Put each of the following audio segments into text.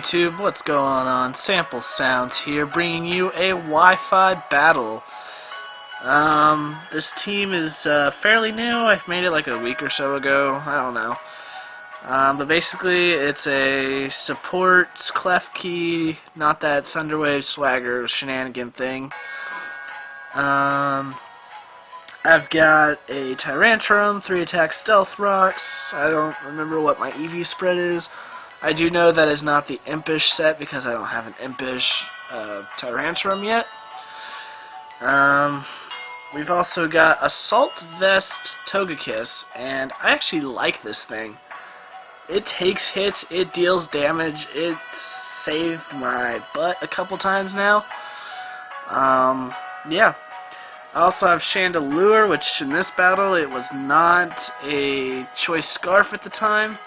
YouTube, what's going on? Sample Sounds here, bringing you a Wi-Fi battle. This team is fairly new. I've made it like a week or so ago. I don't know. But basically, it's a support clef key, not that Thunderwave swagger shenanigan thing. I've got a Tyrantrum, 3 attack stealth rocks. I don't remember what my EV spread is. I do know that is not the Impish set because I don't have an Impish Tyrantrum yet. We've also got Assault Vest Togekiss, and I actually like this thing. It takes hits, it deals damage, it saved my butt a couple times now. Yeah. I also have Chandelure, which in this battle it was not a choice scarf at the time.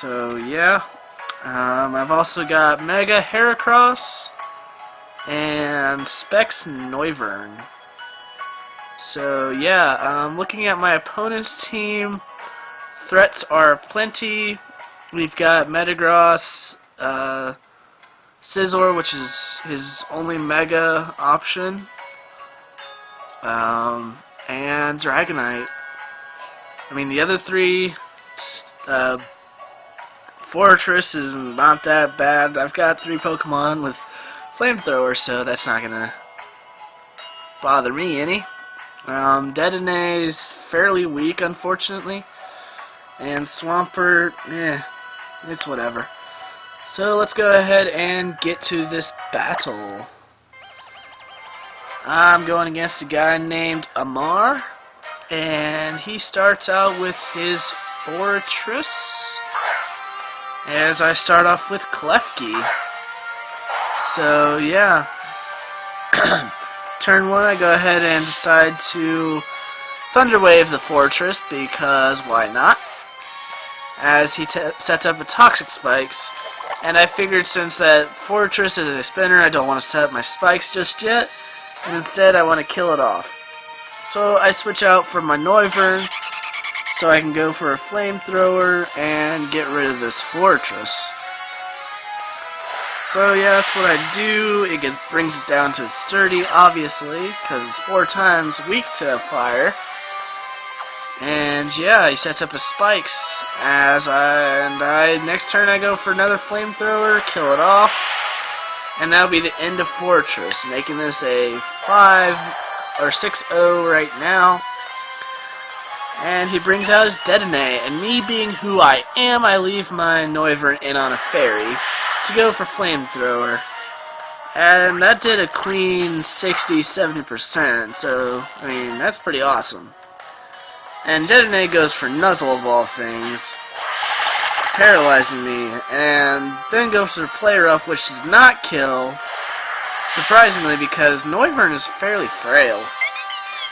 So yeah. I've also got Mega Heracross and Specs Noivern. So yeah, looking at my opponent's team, threats are plenty. We've got Metagross, Scizor, which is his only Mega option, and Dragonite. I mean, the other three, Fortress is not that bad. I've got 3 Pokemon with Flamethrower, so that's not gonna bother me any. Dedenne is fairly weak, unfortunately. And Swampert, it's whatever. So let's go ahead and get to this battle. I'm going against a guy named Amar, and he starts out with his Fortress, as I start off with Klefki. So yeah. Turn 1, I go ahead and decide to Thunderwave the Fortress, because why not? As he sets up a Toxic Spikes, and I figured since that Fortress is a spinner, I don't want to set up my spikes just yet, and instead I want to kill it off. So I switch out for my Noivern, so I can go for a Flamethrower and get rid of this Fortress. So yeah, that's what I do. It brings it down to its sturdy, obviously, because it's 4 times weak to fire. And yeah, he sets up his spikes. Next turn I go for another Flamethrower, kill it off, and that'll be the end of Fortress, making this a 5 or 6-0 right now. And he brings out his Dedenne, and me being who I am, I leave my Noivern in on a fairy to go for Flamethrower. And that did a clean 60-70%, so, I mean, that's pretty awesome. And Dedenne goes for Nuzzle of all things, paralyzing me, and then goes for Play Rough, which did not kill, surprisingly, because Noivern is fairly frail.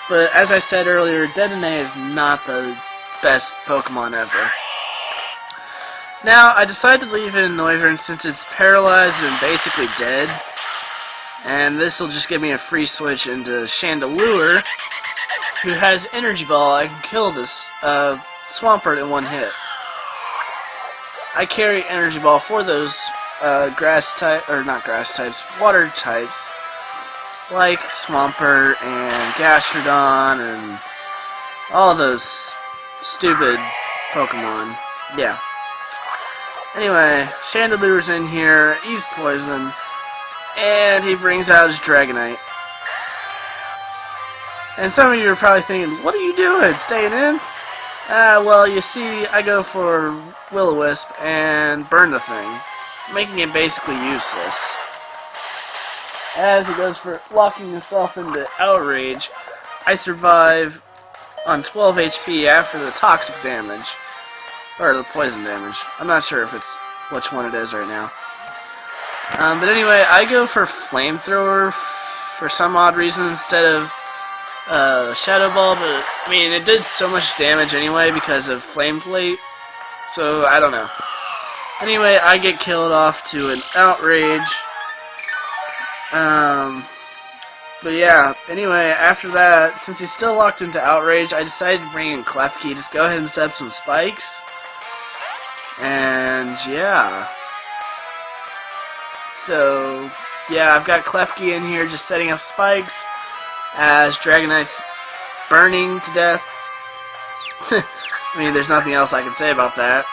But as I said earlier, Dedenne is not the best Pokemon ever. Now, I decided to leave in Noivern since it's paralyzed and basically dead. And this will just give me a free switch into Chandelure, who has Energy Ball. I can kill this Swampert in 1 hit. I carry Energy Ball for those water types, like Swampert and Gastrodon and all those stupid Pokemon. Yeah. Anyway, Chandelure's in here, he's poisoned, and he brings out his Dragonite. And some of you are probably thinking, what are you doing? Staying in? Well, you see, I go for Will-O-Wisp and burn the thing, making it basically useless. As he goes for locking himself into Outrage, I survive on 12 HP after the toxic damage. Or the poison damage. I'm not sure if it's which one it is right now. But anyway, I go for Flamethrower for some odd reason instead of Shadow Ball, but I mean, it did so much damage anyway because of Flame Plate, so I don't know. Anyway, I get killed off to an Outrage. But yeah, anyway, after that, since he's still locked into Outrage, I decided to bring in Klefki, just go ahead and set up some spikes. And yeah, So, yeah, I've got Klefki in here just setting up spikes as Dragonite's burning to death. I mean, there's nothing else I can say about that.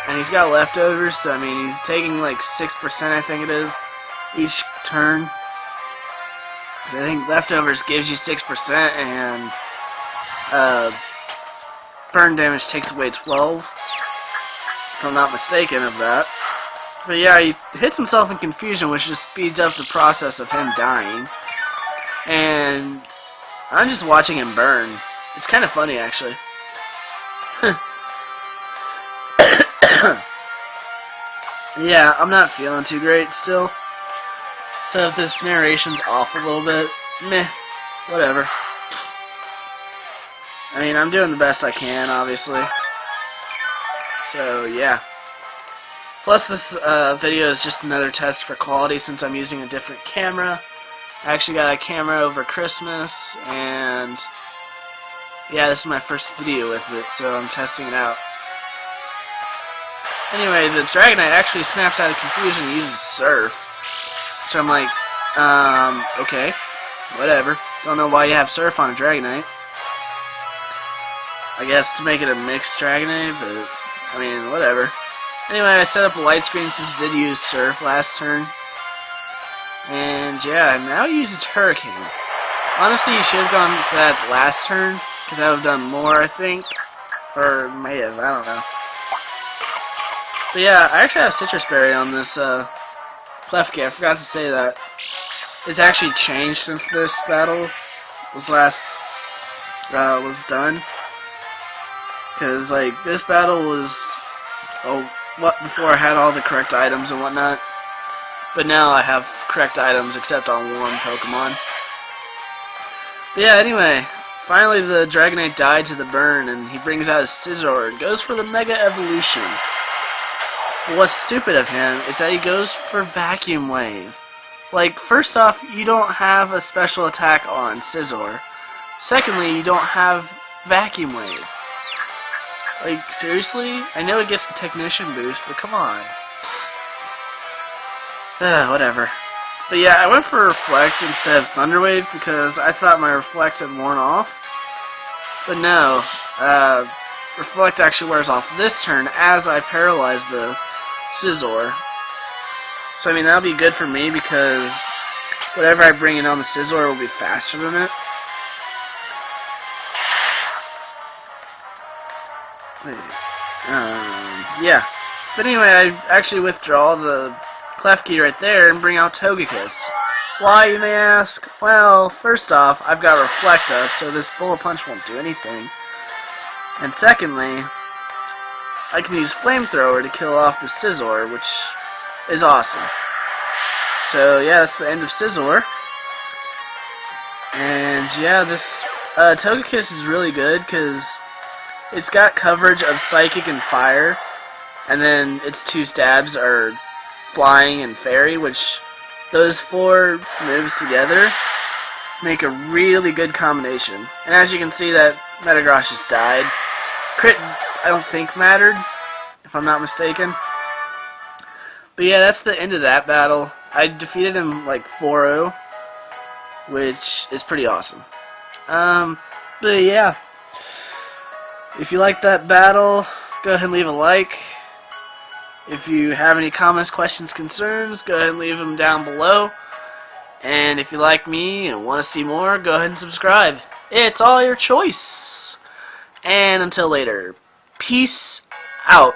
And he's got leftovers, so I mean, he's taking like 6%, I think it is, each turn. I think leftovers gives you 6%, and burn damage takes away 12, if I'm not mistaken of that. But yeah, he hits himself in confusion, which just speeds up the process of him dying. And I'm just watching him burn. It's kind of funny, actually. Yeah, I'm not feeling too great still. So if this narration's off a little bit, meh, whatever. I mean, I'm doing the best I can, obviously. So, yeah. Plus, this video is just another test for quality since I'm using a different camera. I actually got a camera over Christmas, and yeah, this is my first video with it, so I'm testing it out. Anyway, the Dragonite actually snaps out of confusion and uses Surf. So I'm like, okay, whatever. Don't know why you have Surf on a Dragonite. I guess to make it a mixed Dragonite, but, I mean, whatever. Anyway, I set up a light screen since it did use Surf last turn. And, yeah, now he uses Hurricane. Honestly, you should have gone for that last turn, because that would have done more, I think. Or may have, I don't know. But yeah, I actually have Citrus Berry on this Klefki. I forgot to say that. It's actually changed since this battle was last was done. Because like this battle was before I had all the correct items and whatnot. But now I have correct items except on one Pokemon. But yeah, anyway, finally the Dragonite died to the burn, and he brings out his Scizor and goes for the Mega Evolution. But what's stupid of him is that he goes for Vacuum Wave. Like, first off, you don't have a special attack on Scizor. Secondly, you don't have Vacuum Wave. Like, seriously? I know it gets the Technician boost, but come on. Whatever. But yeah, I went for Reflect instead of Thunder Wave because I thought my Reflect had worn off. But no, Reflect actually wears off this turn as I paralyze the Scizor. So I mean, that'll be good for me because whatever I bring in on the Scizor will be faster than it. Yeah. But anyway, I actually withdraw the Klefki right there and bring out Togekiss. Why, you may ask? Well, first off, I've got Reflect up, so this Bullet Punch won't do anything. And secondly, I can use Flamethrower to kill off the Scizor, which is awesome. So yeah, that's the end of Scizor. And yeah, this Togekiss is really good because it's got coverage of Psychic and Fire, and then its two stabs are Flying and Fairy, which those four moves together make a really good combination. And as you can see, that Metagross just died. Crit, I don't think mattered, if I'm not mistaken. But yeah, that's the end of that battle. I defeated him like 4-0, which is pretty awesome. But yeah, if you liked that battle, go ahead and leave a like. If you have any comments, questions, concerns, go ahead and leave them down below. And if you like me and want to see more, go ahead and subscribe. It's all your choice. And until later, peace out.